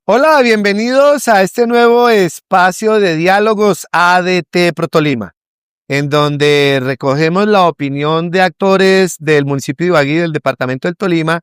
Hola, bienvenidos a este nuevo espacio de diálogos ADT Protolima, en donde recogemos la opinión de actores del municipio de Ibagué y del departamento del Tolima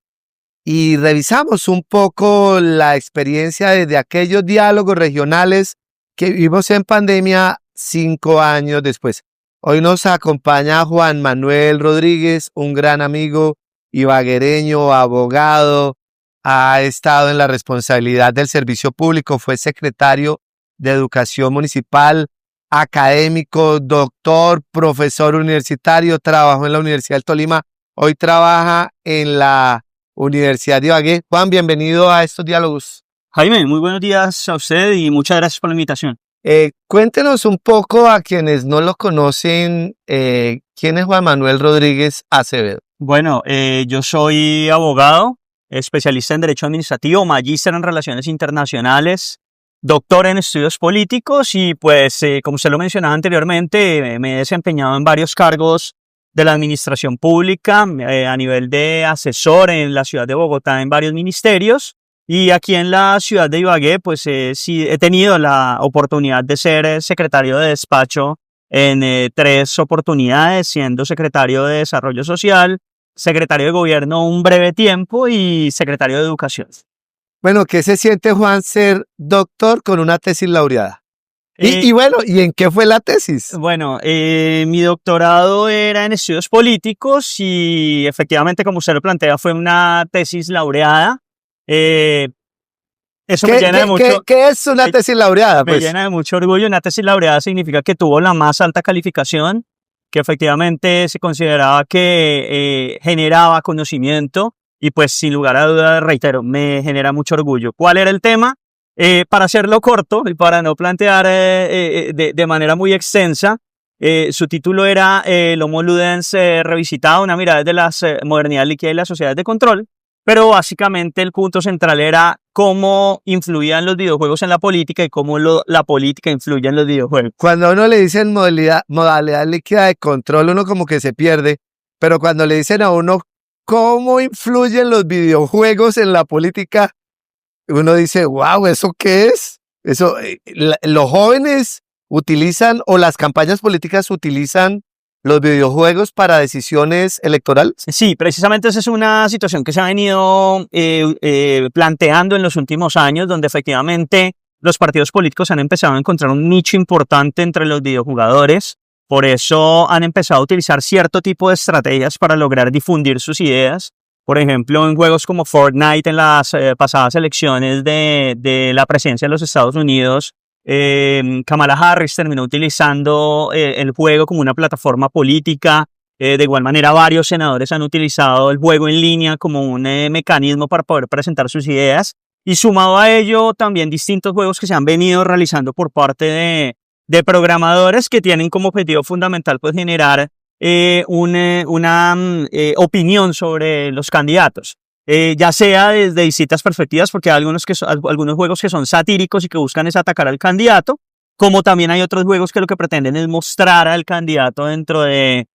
y revisamos un poco la experiencia de aquellos diálogos regionales que vivimos en pandemia 5 años después. Hoy nos acompaña Juan Manuel Rodríguez, un gran amigo ibaguereño, abogado. Ha estado en la responsabilidad del servicio público, fue secretario de Educación Municipal, académico, doctor, profesor universitario, trabajó en la Universidad del Tolima, hoy trabaja en la Universidad de Ibagué. Juan, bienvenido a estos diálogos. Jaime, muy buenos días a usted y muchas gracias por la invitación. Cuéntenos un poco a quienes no lo conocen, ¿quién es Juan Manuel Rodríguez Acevedo? Bueno, yo soy abogado, especialista en Derecho Administrativo, magíster en Relaciones Internacionales, doctor en Estudios Políticos y pues, como usted lo mencionaba anteriormente, me he desempeñado en varios cargos de la administración pública a nivel de asesor en la ciudad de Bogotá en varios ministerios y aquí en la ciudad de Ibagué pues sí he tenido la oportunidad de ser secretario de despacho en 3 oportunidades, siendo secretario de Desarrollo Social, secretario de Gobierno un breve tiempo y secretario de Educación. Bueno, ¿qué se siente, Juan, ser doctor con una tesis laureada? Y bueno, ¿y en qué fue la tesis? Bueno, mi doctorado era en estudios políticos y efectivamente, como usted lo plantea, fue una tesis laureada. Eso me llena de mucho. ¿Qué es una tesis laureada? Me llena de mucho orgullo. Una tesis laureada significa que tuvo la más alta calificación, que efectivamente se consideraba que generaba conocimiento y pues sin lugar a dudas, reitero, me genera mucho orgullo. ¿Cuál era el tema? Para hacerlo corto y para no plantear de manera muy extensa, su título era el Homo Ludens revisitado, una mirada de las modernidades líquidas y las sociedades de control, pero básicamente el punto central era cómo influían los videojuegos en la política y cómo la política influye en los videojuegos. Cuando a uno le dicen modalidad líquida de control, uno como que se pierde, pero cuando le dicen a uno cómo influyen los videojuegos en la política, uno dice, wow, ¿eso qué es? Eso, los jóvenes utilizan o las campañas políticas utilizan los videojuegos para decisiones electorales. Sí, precisamente esa es una situación que se ha venido planteando en los últimos años, donde efectivamente los partidos políticos han empezado a encontrar un nicho importante entre los videojugadores. Por eso han empezado a utilizar cierto tipo de estrategias para lograr difundir sus ideas. Por ejemplo, en juegos como Fortnite, en las pasadas elecciones de la presidencia de los Estados Unidos, Kamala Harris terminó utilizando el juego como una plataforma política. De igual manera, varios senadores han utilizado el juego en línea como un mecanismo para poder presentar sus ideas. Y sumado a ello, también distintos juegos que se han venido realizando por parte de programadores que tienen como objetivo fundamental pues, generar una opinión sobre los candidatos. Ya sea desde distintas perspectivas, porque hay algunos juegos que son satíricos y que buscan es atacar al candidato, como también hay otros juegos que lo que pretenden es mostrar al candidato dentro de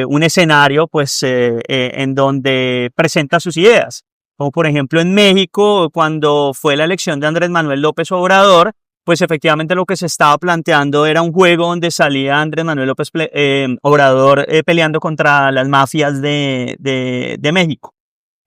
un escenario pues, en donde presenta sus ideas. Como por ejemplo en México, cuando fue la elección de Andrés Manuel López Obrador, pues efectivamente lo que se estaba planteando era un juego donde salía Andrés Manuel López Obrador peleando contra las mafias de México.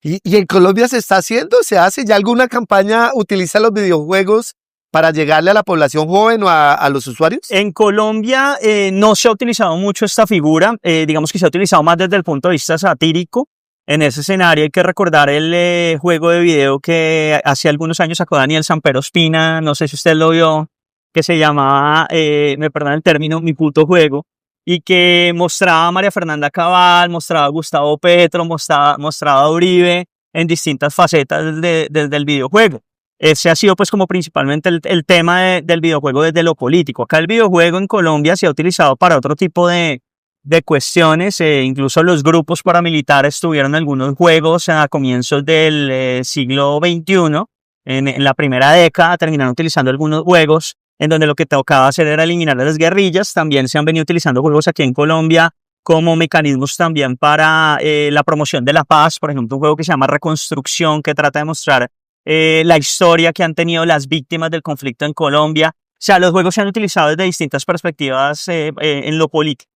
¿Y en Colombia se está haciendo? ¿Se hace? ¿Ya alguna campaña utiliza los videojuegos para llegarle a la población joven o a los usuarios? En Colombia no se ha utilizado mucho esta figura, digamos que se ha utilizado más desde el punto de vista satírico. En ese escenario hay que recordar el juego de video que hace algunos años sacó Daniel Samper Ospina, no sé si usted lo vio, que se llamaba, me perdonan el término, Mi Puto Juego, y que mostraba a María Fernanda Cabal, mostraba a Gustavo Petro, mostraba a Uribe en distintas facetas del videojuego. Ese ha sido pues como principalmente el tema del videojuego desde lo político. Acá el videojuego en Colombia se ha utilizado para otro tipo de cuestiones, incluso los grupos paramilitares tuvieron algunos juegos a comienzos del siglo XXI, en la primera década terminaron utilizando algunos juegos en donde lo que tocaba hacer era eliminar a las guerrillas. También se han venido utilizando juegos aquí en Colombia como mecanismos también para la promoción de la paz. Por ejemplo, un juego que se llama Reconstrucción, que trata de mostrar la historia que han tenido las víctimas del conflicto en Colombia. O sea, los juegos se han utilizado desde distintas perspectivas en lo político.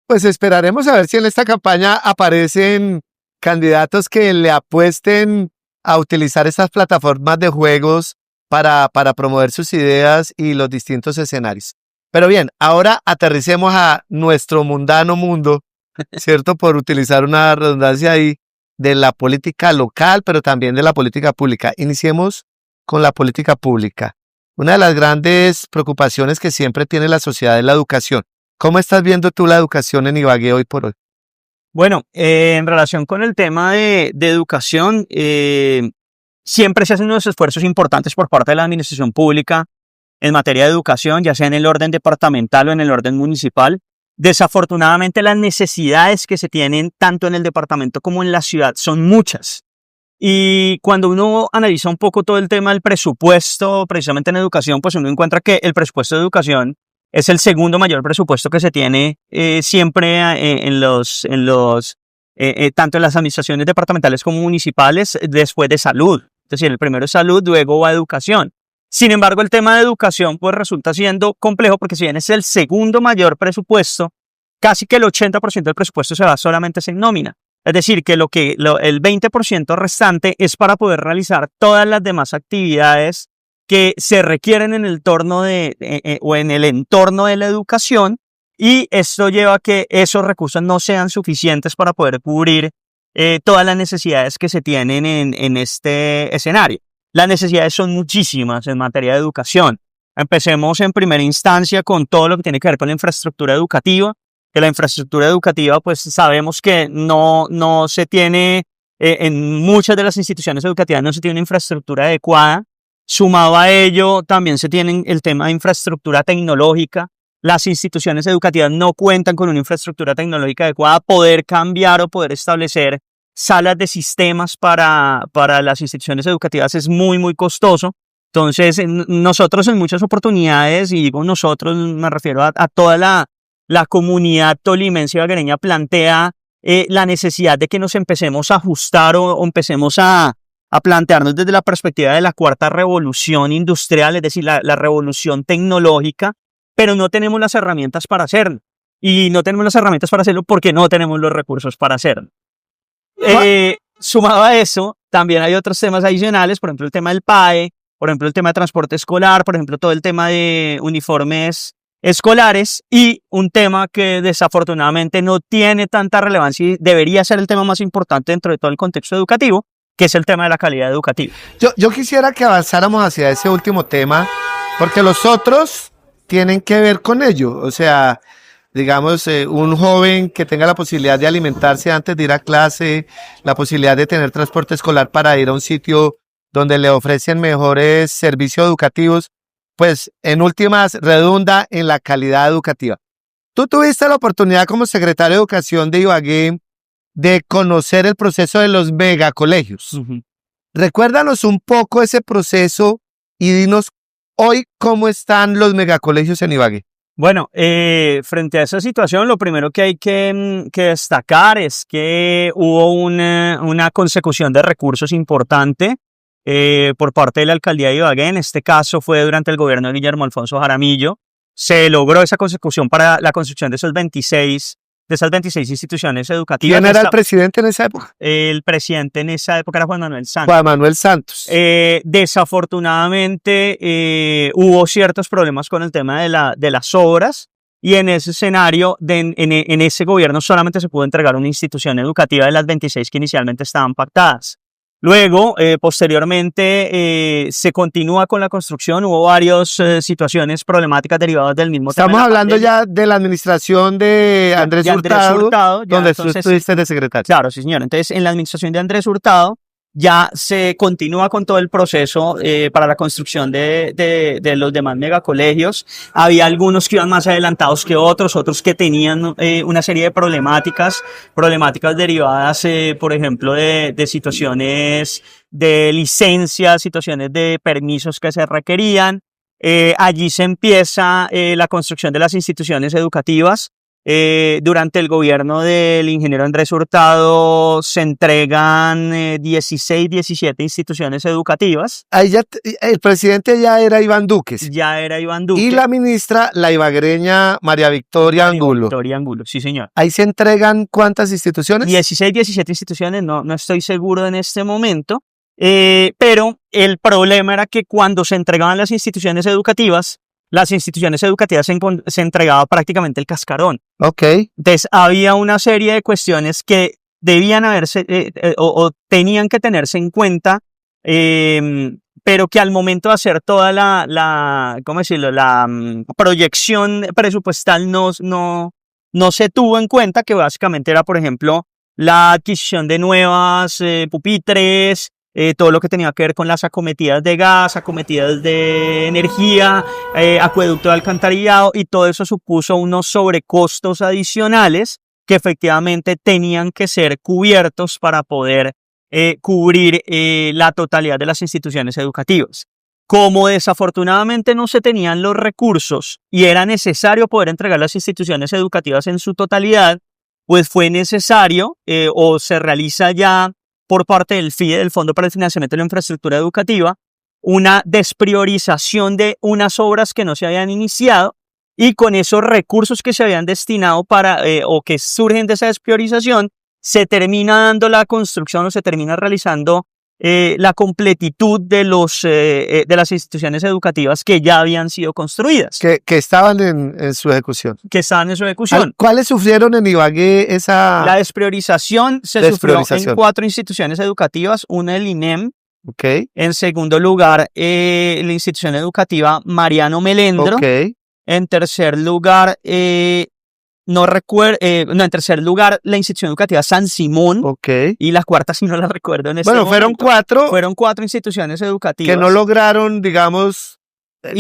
Pues esperaremos a ver si en esta campaña aparecen candidatos que le apuesten a utilizar estas plataformas de juegos para promover sus ideas y los distintos escenarios. Pero bien, ahora aterricemos a nuestro mundano mundo, ¿cierto? Por utilizar una redundancia ahí, de la política local, pero también de la política pública. Iniciemos con la política pública. Una de las grandes preocupaciones que siempre tiene la sociedad es la educación. ¿Cómo estás viendo tú la educación en Ibagué hoy por hoy? Bueno, en relación con el tema de educación, siempre se hacen unos esfuerzos importantes por parte de la administración pública en materia de educación, ya sea en el orden departamental o en el orden municipal. Desafortunadamente, las necesidades que se tienen tanto en el departamento como en la ciudad son muchas. Y cuando uno analiza un poco todo el tema del presupuesto, precisamente en educación, pues uno encuentra que el presupuesto de educación es el segundo mayor presupuesto que se tiene siempre tanto en las administraciones departamentales como municipales, después de salud. Es decir, el primero es salud, luego va educación. Sin embargo, el tema de educación pues resulta siendo complejo porque si bien es el segundo mayor presupuesto, casi que el 80% del presupuesto se va solamente en nómina. Es decir, que el 20% restante es para poder realizar todas las demás actividades que se requieren en el entorno o en el entorno de la educación, y esto lleva a que esos recursos no sean suficientes para poder cubrir todas las necesidades que se tienen en este escenario. Las necesidades son muchísimas en materia de educación. Empecemos en primera instancia con todo lo que tiene que ver con la infraestructura educativa, que la infraestructura educativa pues sabemos que no se tiene, en muchas de las instituciones educativas no se tiene una infraestructura adecuada. Sumado a ello, también se tiene el tema de infraestructura tecnológica. Las instituciones educativas no cuentan con una infraestructura tecnológica adecuada. Poder cambiar o poder establecer salas de sistemas para las instituciones educativas es muy, muy costoso. Entonces, nosotros en muchas oportunidades, y digo nosotros, me refiero a toda la comunidad tolimense y ibaguereña, plantea la necesidad de que nos empecemos a ajustar o empecemos a plantearnos desde la perspectiva de la cuarta revolución industrial, es decir, la revolución tecnológica, pero no tenemos las herramientas para hacerlo. Y no tenemos las herramientas para hacerlo porque no tenemos los recursos para hacerlo. Sumado a eso, también hay otros temas adicionales, por ejemplo, el tema del PAE, por ejemplo, el tema de transporte escolar, por ejemplo, todo el tema de uniformes escolares, y un tema que desafortunadamente no tiene tanta relevancia y debería ser el tema más importante dentro de todo el contexto educativo, que es el tema de la calidad educativa. Yo quisiera que avanzáramos hacia ese último tema, porque los otros tienen que ver con ello. O sea, digamos, un joven que tenga la posibilidad de alimentarse antes de ir a clase, la posibilidad de tener transporte escolar para ir a un sitio donde le ofrecen mejores servicios educativos, pues en últimas redunda en la calidad educativa. Tú tuviste la oportunidad como secretario de Educación de Ibagué de conocer el proceso de los megacolegios. Uh-huh. Recuérdanos un poco ese proceso y dinos hoy cómo están los megacolegios en Ibagué. Bueno, frente a esa situación, lo primero que hay que destacar es que hubo una consecución de recursos importante por parte de la alcaldía de Ibagué. En este caso fue durante el gobierno de Guillermo Alfonso Jaramillo. Se logró esa consecución para la construcción de esas 26 instituciones educativas. ¿Quién era el presidente en esa época? El presidente en esa época era Juan Manuel Santos. Juan Manuel Santos. Desafortunadamente hubo ciertos problemas con el tema de las obras, y en ese escenario, en ese gobierno solamente se pudo entregar una institución educativa de las 26 que inicialmente estaban pactadas. Luego, posteriormente, se continúa con la construcción. Hubo varias situaciones problemáticas derivadas del mismo tema. Estamos hablando ya de la administración de Andrés Hurtado, donde tú estuviste de secretario. Claro, sí, señor. Entonces, en la administración de Andrés Hurtado ya se continúa con todo el proceso para la construcción de los demás megacolegios. Había algunos que iban más adelantados que otros que tenían una serie de problemáticas derivadas, por ejemplo, de situaciones de licencias, situaciones de permisos que se requerían. Allí se empieza la construcción de las instituciones educativas. Durante el gobierno del ingeniero Andrés Hurtado se entregan 16, 17 instituciones educativas. Ahí ya, el presidente ya era Iván Duque. Ya era Iván Duque. Y la ministra, la ibaguereña María Victoria Angulo. Victoria Angulo, sí señor. Ahí se entregan ¿cuántas instituciones? 16, 17 instituciones, no estoy seguro en este momento. Pero el problema era que cuando se entregaban las instituciones educativas se entregaba prácticamente el cascarón. Ok. Entonces había una serie de cuestiones que debían haberse o tenían que tenerse en cuenta, pero que al momento de hacer toda la proyección presupuestal no se tuvo en cuenta, que básicamente era, por ejemplo, la adquisición de nuevas pupitres, todo lo que tenía que ver con las acometidas de gas, acometidas de energía, acueducto de alcantarillado, y todo eso supuso unos sobrecostos adicionales que efectivamente tenían que ser cubiertos para poder cubrir la totalidad de las instituciones educativas. Como desafortunadamente no se tenían los recursos y era necesario poder entregar las instituciones educativas en su totalidad, pues fue necesario o se realiza ya por parte del FIE, del Fondo para el Financiamiento de la Infraestructura Educativa, una despriorización de unas obras que no se habían iniciado, y con esos recursos que se habían destinado para o que surgen de esa despriorización, se termina dando la construcción o se termina realizando la completitud de las instituciones educativas que ya habían sido construidas. Que estaban en su ejecución. Que estaban en su ejecución. ¿Cuáles sufrieron en Ibagué esa...? La despriorización sufrió en 4 instituciones educativas, una el INEM. Okay. En segundo lugar, la institución educativa Mariano Melendro. Okay. En tercer lugar, en tercer lugar, la institución educativa San Simón. Okay. Y la cuarta, si no la recuerdo en este momento. Fueron 4. Fueron 4 instituciones educativas. Que no lograron, digamos,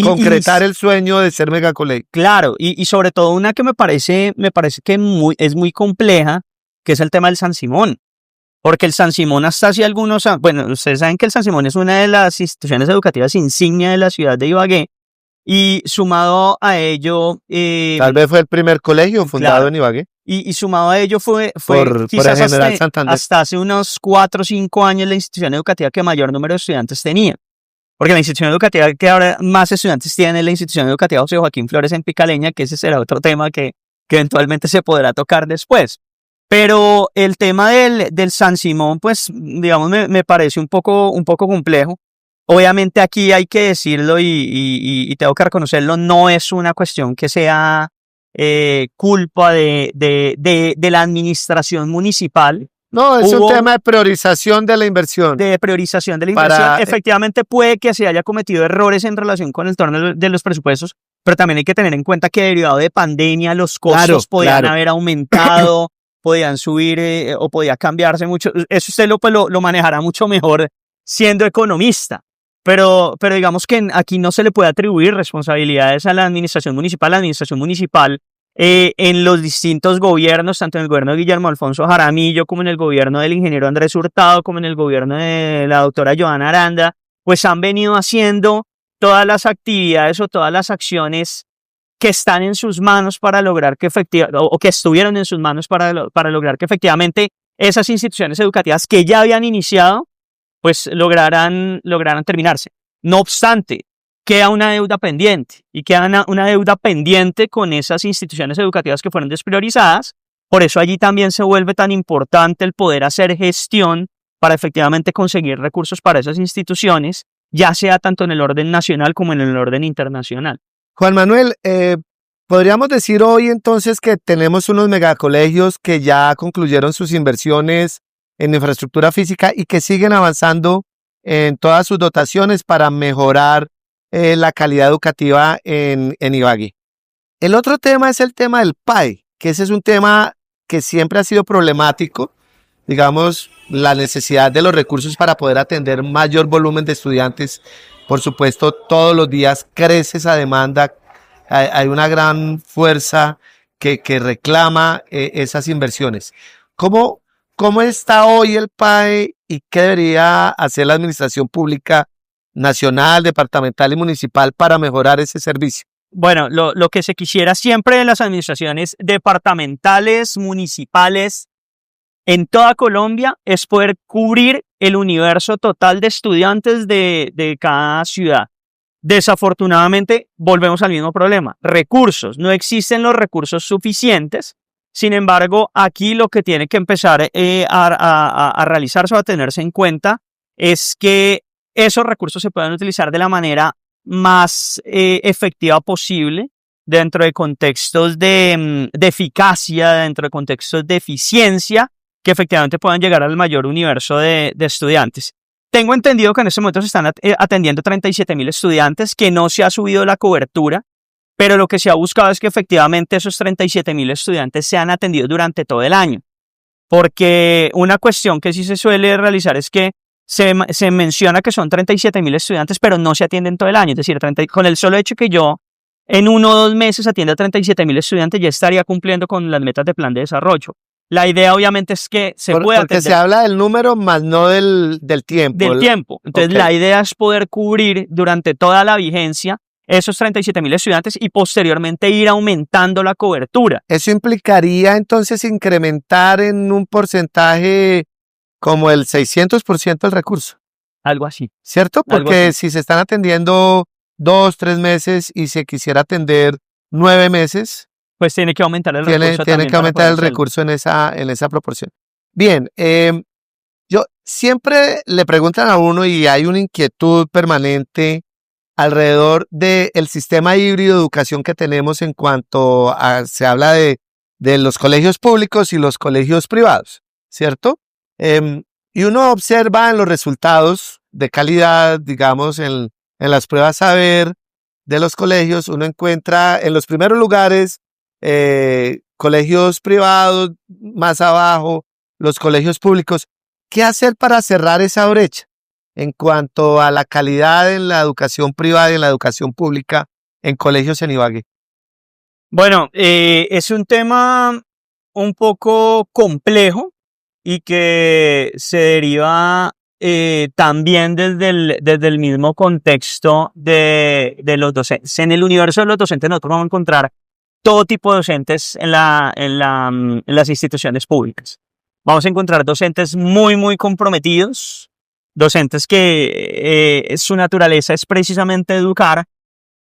concretar el sueño de ser megacolegio. Claro, y sobre todo una que me parece que es muy compleja, que es el tema del San Simón. Porque el San Simón hasta hace algunos años, bueno, ustedes saben que el San Simón es una de las instituciones educativas insignia de la ciudad de Ibagué, y sumado a ello... Tal vez fue el primer colegio fundado en Ibagué. Y sumado a ello fue por quizás el General Santander. Hasta hace unos 4 o 5 años la institución educativa que mayor número de estudiantes tenía. Porque la institución educativa que ahora más estudiantes tiene es la institución educativa José Joaquín Flores en Picaleña, que ese será otro tema que eventualmente se podrá tocar después. Pero el tema del San Simón, pues, digamos, me parece un poco complejo. Obviamente aquí hay que decirlo y tengo que reconocerlo, no es una cuestión que sea culpa de la administración municipal. No, es un tema de priorización de la inversión. De priorización de la inversión. Efectivamente puede que se haya cometido errores en relación con el torneo de los presupuestos, pero también hay que tener en cuenta que derivado de pandemia los costos podían haber aumentado, podían subir o podía cambiarse mucho. Eso usted lo manejará mucho mejor siendo economista. Pero digamos que aquí no se le puede atribuir responsabilidades a la administración municipal. La administración municipal en los distintos gobiernos, tanto en el gobierno de Guillermo Alfonso Jaramillo, como en el gobierno del ingeniero Andrés Hurtado, como en el gobierno de la doctora Joana Aranda, pues han venido haciendo todas las actividades o todas las acciones que están en sus manos para lograr que o que estuvieron en sus manos para lograr que efectivamente esas instituciones educativas que ya habían iniciado, pues lograran terminarse. No obstante, queda una deuda pendiente, y queda una deuda pendiente con esas instituciones educativas que fueron despriorizadas. Por eso allí también se vuelve tan importante el poder hacer gestión para efectivamente conseguir recursos para esas instituciones, ya sea tanto en el orden nacional como en el orden internacional. Juan Manuel, podríamos decir hoy entonces que tenemos unos megacolegios que ya concluyeron sus inversiones en infraestructura física y que siguen avanzando en todas sus dotaciones para mejorar la calidad educativa en Ibagué. El otro tema es el tema del PAE, que ese es un tema que siempre ha sido problemático, digamos, la necesidad de los recursos para poder atender mayor volumen de estudiantes. Por supuesto, todos los días crece esa demanda, hay una gran fuerza que reclama esas inversiones. ¿Cómo está hoy el PAE y qué debería hacer la administración pública nacional, departamental y municipal para mejorar ese servicio? Bueno, lo que se quisiera siempre de las administraciones departamentales, municipales, en toda Colombia es poder cubrir el universo total de estudiantes de cada ciudad. Desafortunadamente, volvemos al mismo problema. Recursos. No existen los recursos suficientes. Sin embargo, aquí lo que tiene que empezar a realizarse o a tenerse en cuenta es que esos recursos se puedan utilizar de la manera más efectiva posible dentro de contextos de eficacia, dentro de contextos de eficiencia, que efectivamente puedan llegar al mayor universo de estudiantes. Tengo entendido que en este momento se están atendiendo 37.000 estudiantes, que no se ha subido la cobertura, pero lo que se ha buscado es que efectivamente esos 37.000 estudiantes sean atendidos durante todo el año. Porque una cuestión que sí se suele realizar es que se menciona que son 37.000 estudiantes, pero no se atienden todo el año. Es decir, con el solo hecho que yo en 1 o 2 meses atienda a 37.000 estudiantes, ya estaría cumpliendo con las metas de plan de desarrollo. La idea obviamente es que se pueda atender. Porque se habla del número más no del tiempo. Del tiempo. Entonces, okay, la idea es poder cubrir durante toda la vigencia esos 37.000 estudiantes y posteriormente ir aumentando la cobertura. Eso implicaría entonces incrementar en un porcentaje como el 600% el recurso. Algo así. ¿Cierto? Porque si se están atendiendo 2, 3 meses y se quisiera atender 9 meses, pues tiene que aumentar el recurso. Tiene que aumentar el recurso en esa proporción. Bien, yo siempre le preguntan a uno y hay una inquietud permanente alrededor del sistema híbrido de educación que tenemos en cuanto a, se habla de los colegios públicos y los colegios privados, ¿cierto? Y uno observa en los resultados de calidad, digamos, en las pruebas saber de los colegios, uno encuentra en los primeros lugares colegios privados, más abajo los colegios públicos. ¿Qué hacer para cerrar esa brecha en cuanto a la calidad en la educación privada y en la educación pública en colegios en Ibagué? Bueno, es un tema un poco complejo y que se deriva también desde el mismo contexto de los docentes. En el universo de los docentes nosotros vamos a encontrar todo tipo de docentes en las instituciones públicas. Vamos a encontrar docentes muy, muy comprometidos, docentes que su naturaleza es precisamente educar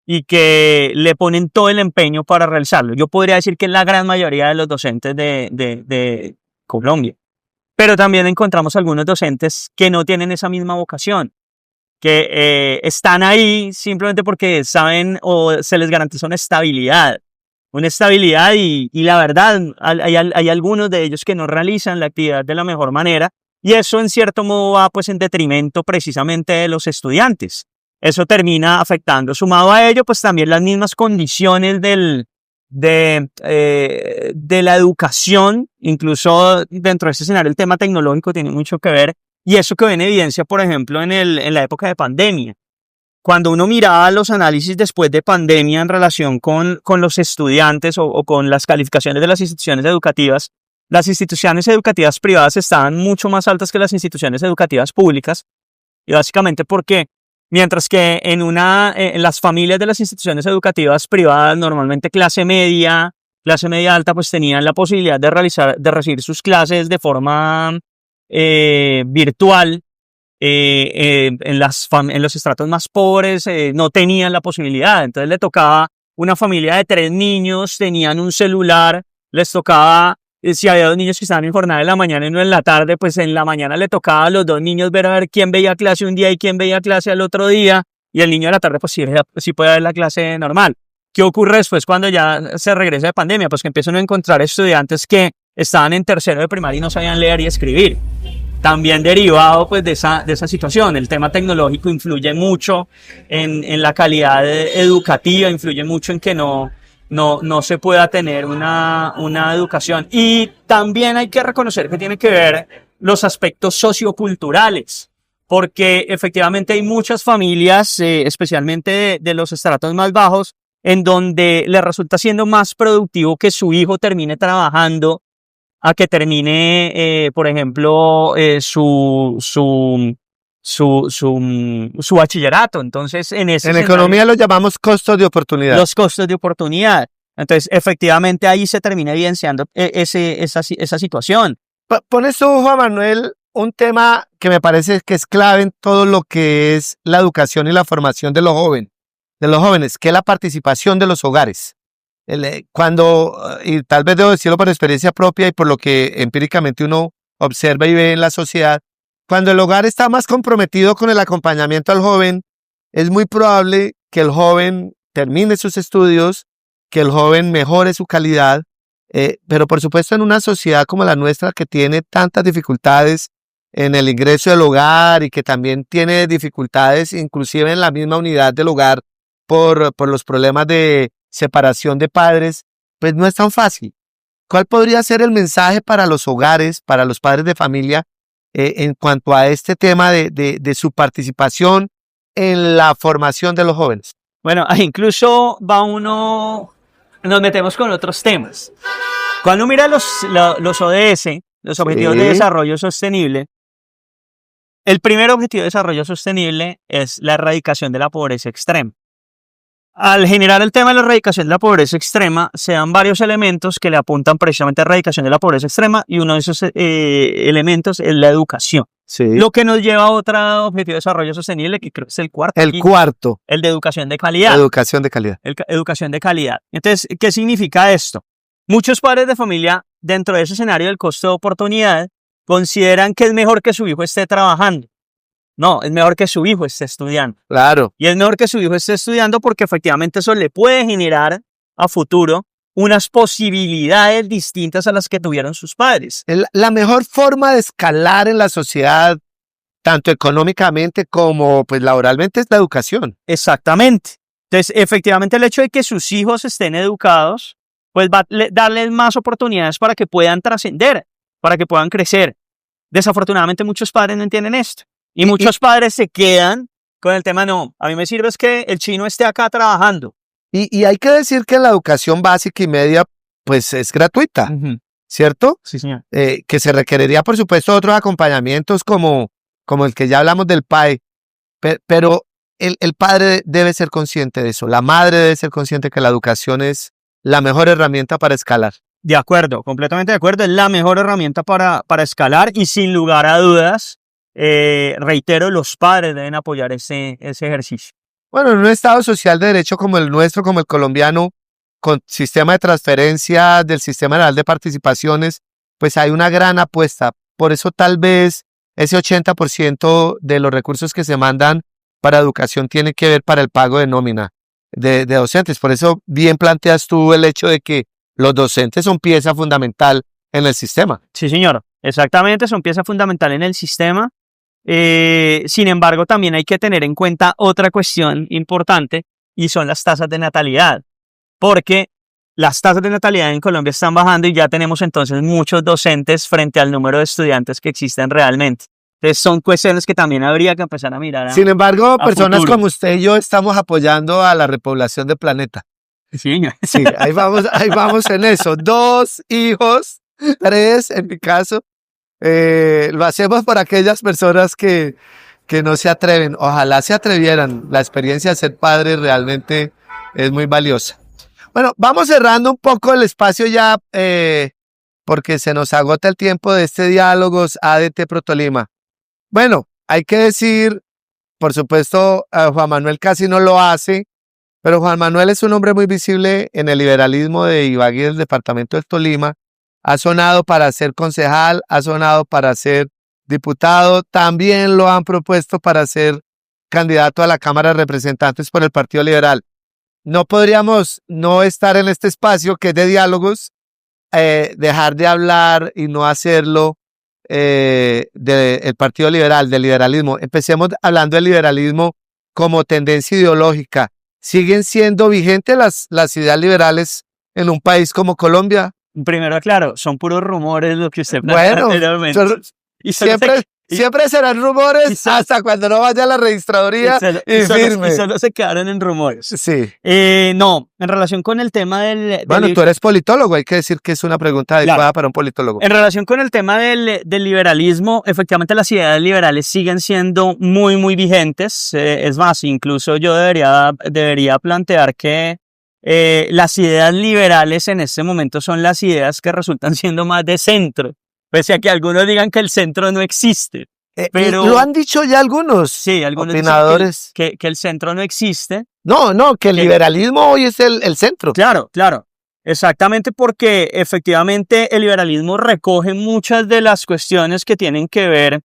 y que le ponen todo el empeño para realizarlo. Yo podría decir que es la gran mayoría de los docentes de Colombia. Pero también encontramos algunos docentes que no tienen esa misma vocación, que están ahí simplemente porque saben o se les garantiza una estabilidad y la verdad hay algunos de ellos que no realizan la actividad de la mejor manera y eso en cierto modo va pues en detrimento precisamente de los estudiantes. Eso termina afectando. Sumado a ello pues también las mismas condiciones de la educación, incluso dentro de ese escenario el tema tecnológico tiene mucho que ver y eso quedó en evidencia por ejemplo en la época de pandemia. Cuando uno miraba los análisis después de pandemia en relación con los estudiantes o con las calificaciones de las instituciones educativas privadas estaban mucho más altas que las instituciones educativas públicas y básicamente porque mientras que en las familias de las instituciones educativas privadas, normalmente clase media alta, pues tenían la posibilidad de recibir sus clases de forma virtual. En los estratos más pobres no tenían la posibilidad, entonces le tocaba una familia de 3 niños, tenían un celular, les tocaba, si había 2 niños que estaban en jornada de la mañana y uno en la tarde, pues en la mañana le tocaba a los 2 niños ver a ver quién veía clase un día y quién veía clase al otro día, y el niño de la tarde pues sí puede ver la clase normal. ¿Qué ocurre después cuando ya se regresa de pandemia? Pues que empiezan a encontrar estudiantes que estaban en tercero de primaria y no sabían leer y escribir. También derivado pues de esa situación, el tema tecnológico influye mucho en la calidad educativa, influye mucho en que no se pueda tener una educación. Y también hay que reconocer que tiene que ver los aspectos socioculturales, porque efectivamente hay muchas familias, especialmente de los estratos más bajos, en donde le resulta siendo más productivo que su hijo termine trabajando a que termine, por ejemplo, su su bachillerato. Entonces, en ese En escenario, economía lo llamamos costos de oportunidad. los costos de oportunidad. Entonces, efectivamente, ahí se termina evidenciando esa situación. Pones tú, Juan Manuel, un tema que me parece que es clave en todo lo que es la educación y la formación de los jóvenes, que es la participación de los hogares. Y tal vez debo decirlo por experiencia propia y por lo que empíricamente uno observa y ve en la sociedad, cuando el hogar está más comprometido con el acompañamiento al joven, es muy probable que el joven termine sus estudios, que el joven mejore su calidad, pero por supuesto en una sociedad como la nuestra que tiene tantas dificultades en el ingreso del hogar y que también tiene dificultades inclusive en la misma unidad del hogar por los problemas de separación de padres, pues no es tan fácil. ¿Cuál podría ser el mensaje para los hogares, para los padres de familia, en cuanto a este tema de su participación en la formación de los jóvenes? Bueno, incluso nos metemos con otros temas. Cuando mira los ODS, los Objetivos de Desarrollo Sostenible, el primer objetivo de desarrollo sostenible es la erradicación de la pobreza extrema. Al generar el tema de la erradicación de la pobreza extrema, se dan varios elementos que le apuntan precisamente a la erradicación de la pobreza extrema y uno de esos elementos es la educación. Sí. Lo que nos lleva a otro objetivo de desarrollo sostenible, que creo que es el cuarto. El cuarto. El de educación de calidad. Educación de calidad. Educación de calidad. Entonces, ¿qué significa esto? Muchos padres de familia, dentro de ese escenario del costo de oportunidad, consideran que es mejor que su hijo esté trabajando. No, es mejor que su hijo esté estudiando. Claro. Y es mejor que su hijo esté estudiando porque efectivamente eso le puede generar a futuro unas posibilidades distintas a las que tuvieron sus padres. La mejor forma de escalar en la sociedad, tanto económicamente como pues laboralmente, es la educación. Exactamente. Entonces, efectivamente, el hecho de que sus hijos estén educados, pues va a darles más oportunidades para que puedan trascender, para que puedan crecer. Desafortunadamente, muchos padres no entienden esto. Y muchos padres se quedan con el tema, no, a mí me sirve es que el chino esté acá trabajando. Y hay que decir que la educación básica y media, pues es gratuita, ¿cierto? Sí, señor. Que se requeriría, por supuesto, otros acompañamientos como el que ya hablamos del PAE, pero el padre debe ser consciente de eso, la madre debe ser consciente que la educación es la mejor herramienta para escalar. De acuerdo, completamente de acuerdo, es la mejor herramienta para escalar y sin lugar a dudas, reitero, los padres deben apoyar ese ejercicio. Bueno, en un Estado social de derecho como el nuestro, como el colombiano, con sistema de transferencia del sistema general de participaciones, pues hay una gran apuesta. Por eso tal vez ese 80% de los recursos que se mandan para educación tiene que ver para el pago de nómina de docentes. Por eso bien planteas tú el hecho de que los docentes son pieza fundamental en el sistema. Sí, señor, exactamente, son pieza fundamental en el sistema. Sin embargo, también hay que tener en cuenta otra cuestión importante y son las tasas de natalidad, porque las tasas de natalidad en Colombia están bajando y ya tenemos entonces muchos docentes frente al número de estudiantes que existen realmente. Entonces son cuestiones que también habría que empezar a mirar. Sin embargo, personas futuro. como usted y yo estamos apoyando a la repoblación del planeta. Sí, sí, ahí vamos en eso. 2 hijos, 3 en mi caso. Lo hacemos por aquellas personas que no se atreven. Ojalá se atrevieran. La experiencia de ser padre realmente es muy valiosa. Bueno, vamos cerrando un poco el espacio ya porque se nos agota el tiempo de este Diálogos ADT Protolima. Bueno, hay que decir, por supuesto, Juan Manuel casi no lo hace, pero Juan Manuel es un hombre muy visible en el liberalismo de Ibagué del departamento del Tolima. Ha sonado para ser concejal, ha sonado para ser diputado, también lo han propuesto para ser candidato a la Cámara de Representantes por el Partido Liberal. No podríamos no estar en este espacio que es de diálogos, dejar de hablar y no hacerlo del Partido Liberal, del liberalismo. Empecemos hablando del liberalismo como tendencia ideológica. ¿Siguen siendo vigentes las ideas liberales en un país como Colombia? Primero, claro, son puros rumores lo que usted plantea bueno, anteriormente. Siempre serán rumores hasta cuando no vaya a la registraduría y firme. Y solo se quedaron en rumores. Sí. No, en relación con el tema del... Bueno, tú eres politólogo, hay que decir que es una pregunta adecuada para un politólogo. En relación con el tema del liberalismo, efectivamente las ideas liberales siguen siendo muy, muy vigentes. Es más, incluso yo debería plantear que las ideas liberales en este momento son las ideas que resultan siendo más de centro. Pese a que algunos digan que el centro no existe. Pero lo han dicho ya algunos, sí, algunos opinadores. Dicen que el centro no existe. No, que el liberalismo hoy es el centro. Claro. Exactamente, porque efectivamente el liberalismo recoge muchas de las cuestiones que tienen que ver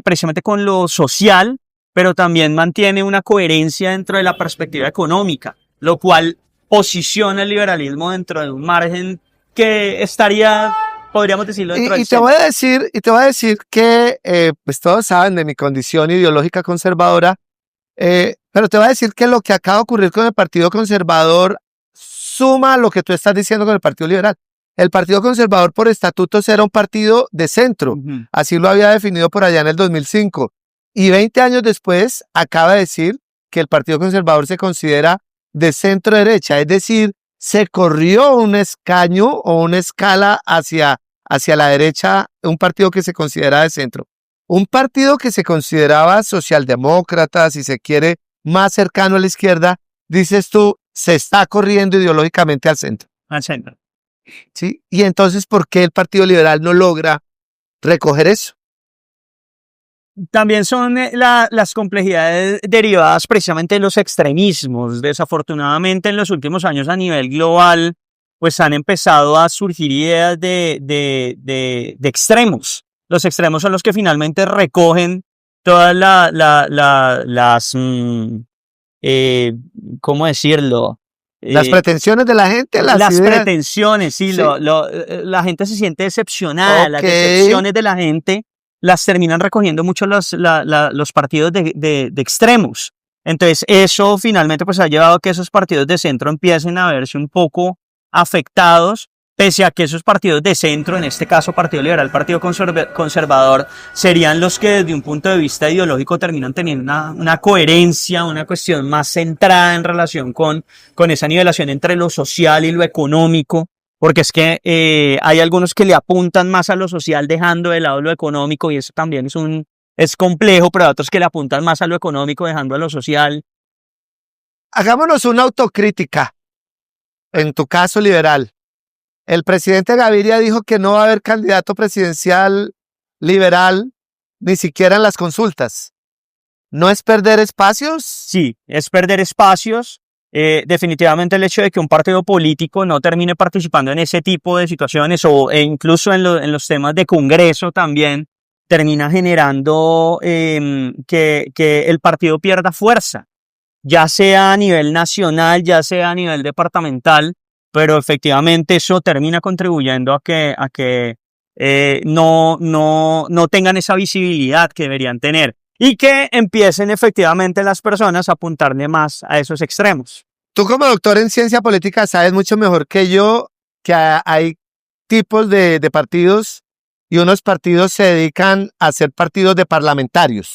precisamente con lo social, pero también mantiene una coherencia dentro de la perspectiva económica, lo cual posiciona el liberalismo dentro de un margen que estaría, podríamos decirlo, dentro del te voy a decir que pues todos saben de mi condición ideológica conservadora, pero te voy a decir que lo que acaba de ocurrir con el Partido Conservador suma lo que tú estás diciendo con el Partido Liberal. El Partido Conservador por estatutos era un partido de centro, así lo había definido por allá en el 2005, y 20 años después acaba de decir que el Partido Conservador se considera de centro derecha, es decir, se corrió un escaño o una escala hacia la derecha, un partido que se considera de centro. Un partido que se consideraba socialdemócrata, si se quiere, más cercano a la izquierda, dices tú, se está corriendo ideológicamente al centro. Al centro. ¿Sí? Y entonces, ¿por qué el Partido Liberal no logra recoger eso? También son las complejidades derivadas precisamente de los extremismos. Desafortunadamente, en los últimos años a nivel global, pues han empezado a surgir ideas de extremos. Los extremos son los que finalmente recogen todas las ¿cómo decirlo? Las pretensiones de la gente, las pretensiones, sí. La gente se siente decepcionada, okay. Las decepciones de la gente las terminan recogiendo mucho los partidos de extremos. Entonces eso finalmente pues ha llevado a que esos partidos de centro empiecen a verse un poco afectados, pese a que esos partidos de centro, en este caso Partido Liberal, Partido Conservador, serían los que desde un punto de vista ideológico terminan teniendo una coherencia, una cuestión más centrada en relación con esa nivelación entre lo social y lo económico, porque es que hay algunos que le apuntan más a lo social dejando de lado lo económico, y eso también es complejo, pero hay otros que le apuntan más a lo económico dejando a lo social. Hagámonos una autocrítica, en tu caso liberal. El presidente Gaviria dijo que no va a haber candidato presidencial liberal ni siquiera en las consultas. ¿No es perder espacios? Sí, es perder espacios. Definitivamente el hecho de que un partido político no termine participando en ese tipo de situaciones e incluso en los temas de Congreso también termina generando que el partido pierda fuerza, ya sea a nivel nacional, ya sea a nivel departamental, pero efectivamente eso termina contribuyendo a que no tengan esa visibilidad que deberían tener y que empiecen efectivamente las personas a apuntarle más a esos extremos. Tú como doctor en ciencia política sabes mucho mejor que yo que hay tipos de partidos y unos partidos se dedican a ser partidos de parlamentarios,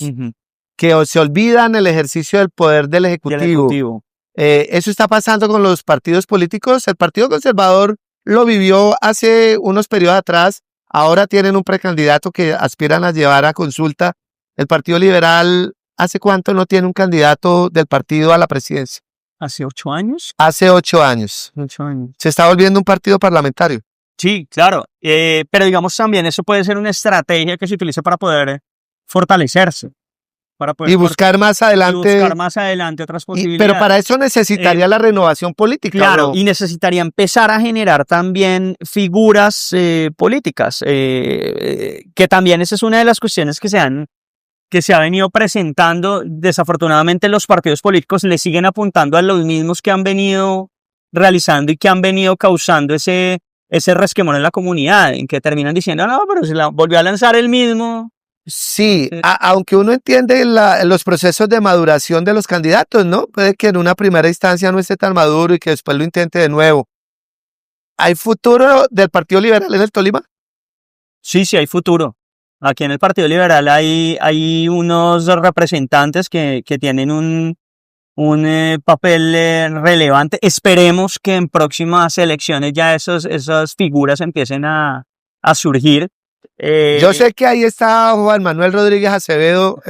que se olvidan el ejercicio del poder del Ejecutivo. Eso está pasando con los partidos políticos. El Partido Conservador lo vivió hace unos periodos atrás. Ahora tienen un precandidato que aspiran a llevar a consulta. El Partido Liberal, ¿hace cuánto no tiene un candidato del partido a la presidencia? ¿Hace 8 años? Hace 8 años. 8 años. Se está volviendo un partido parlamentario. Sí, claro. Pero digamos también eso puede ser una estrategia que se utilice para poder fortalecerse. Y buscar más adelante. Otras posibilidades. Pero para eso necesitaría la renovación política. Claro, ¿no? Y necesitaría empezar a generar también figuras políticas, que también esa es una de las cuestiones que se ha venido presentando. Desafortunadamente los partidos políticos le siguen apuntando a los mismos que han venido realizando y que han venido causando ese resquemor en la comunidad, en que terminan diciendo, no, pero se la volvió a lanzar el mismo. Sí, aunque uno entiende los procesos de maduración de los candidatos, ¿no? Puede que en una primera instancia no esté tan maduro y que después lo intente de nuevo. ¿Hay futuro del Partido Liberal en el Tolima? Sí, hay futuro. Aquí en el Partido Liberal hay unos representantes que tienen un papel relevante. Esperemos que en próximas elecciones ya esas figuras empiecen a surgir. Yo sé que ahí está Juan Manuel Rodríguez Acevedo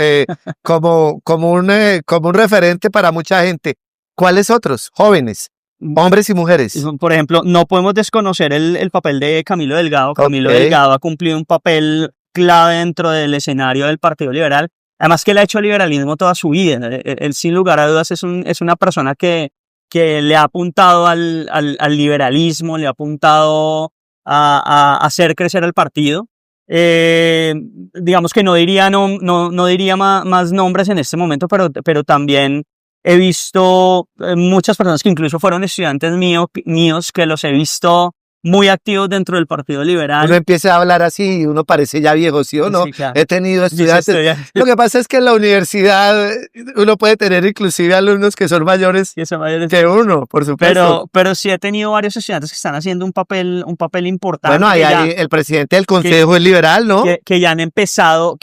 como un referente para mucha gente. ¿Cuáles otros? Jóvenes, hombres y mujeres. Por ejemplo, no podemos desconocer el papel de Camilo Delgado. Camilo Delgado ha cumplido un papel clave dentro del escenario del Partido Liberal. Además que él ha hecho liberalismo toda su vida. Él sin lugar a dudas es una persona que le ha apuntado al liberalismo, le ha apuntado a hacer crecer el partido. Digamos que no diría más nombres en este momento, pero también he visto muchas personas que incluso fueron estudiantes míos que los he visto muy activos dentro del Partido Liberal. Uno empieza a hablar así y uno parece ya viejo, ¿sí o no? Sí, claro. He tenido estudiantes. Lo que pasa es que en la universidad uno puede tener inclusive alumnos que son mayores que uno, por supuesto. Pero sí he tenido varios estudiantes que están haciendo un papel importante. Bueno, ahí hay el presidente del Consejo es liberal, ¿no? Que ya han empezado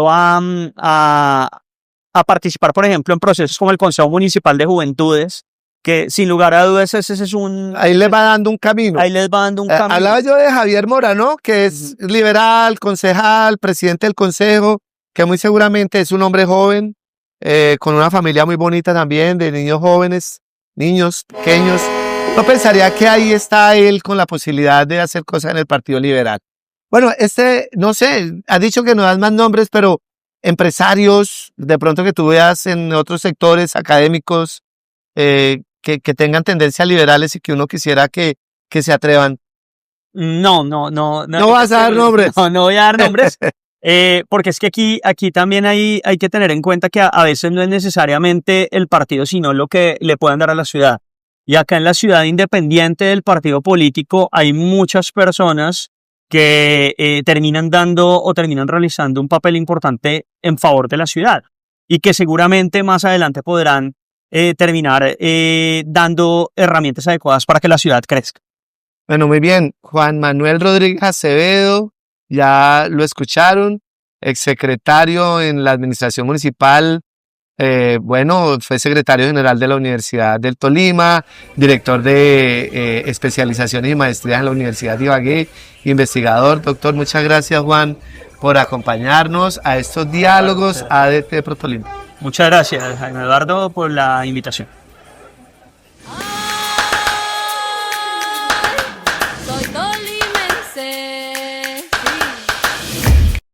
a participar, por ejemplo, en procesos como el Consejo Municipal de Juventudes, que sin lugar a dudas ese es un... Ahí les va dando un camino. Ahí les va dando un camino. Hablaba yo de Javier Mora, ¿no? Que es liberal, concejal, presidente del consejo, que muy seguramente es un hombre joven, con una familia muy bonita también, de niños jóvenes, niños pequeños. No pensaría que ahí está él con la posibilidad de hacer cosas en el Partido Liberal. Bueno, no sé, has dicho que no das más nombres, pero empresarios, de pronto que tú veas en otros sectores académicos, que tengan tendencias liberales y que uno quisiera que se atrevan. No. ¿No vas a dar nombres? No voy a dar nombres. Porque es que aquí también hay que tener en cuenta que a veces no es necesariamente el partido, sino lo que le puedan dar a la ciudad. Y acá en la ciudad, independiente del partido político, hay muchas personas que terminan dando o terminan realizando un papel importante en favor de la ciudad y que seguramente más adelante podrán terminar dando herramientas adecuadas para que la ciudad crezca. Bueno, muy bien. Juan Manuel Rodríguez Acevedo, ya lo escucharon, exsecretario en la administración municipal, fue secretario general de la Universidad del Tolima, director de especializaciones y maestrías en la Universidad de Ibagué, investigador. Doctor, muchas gracias, Juan, por acompañarnos a estos diálogos ADT Pro Tolima. Muchas gracias, Jaime Eduardo, por la invitación.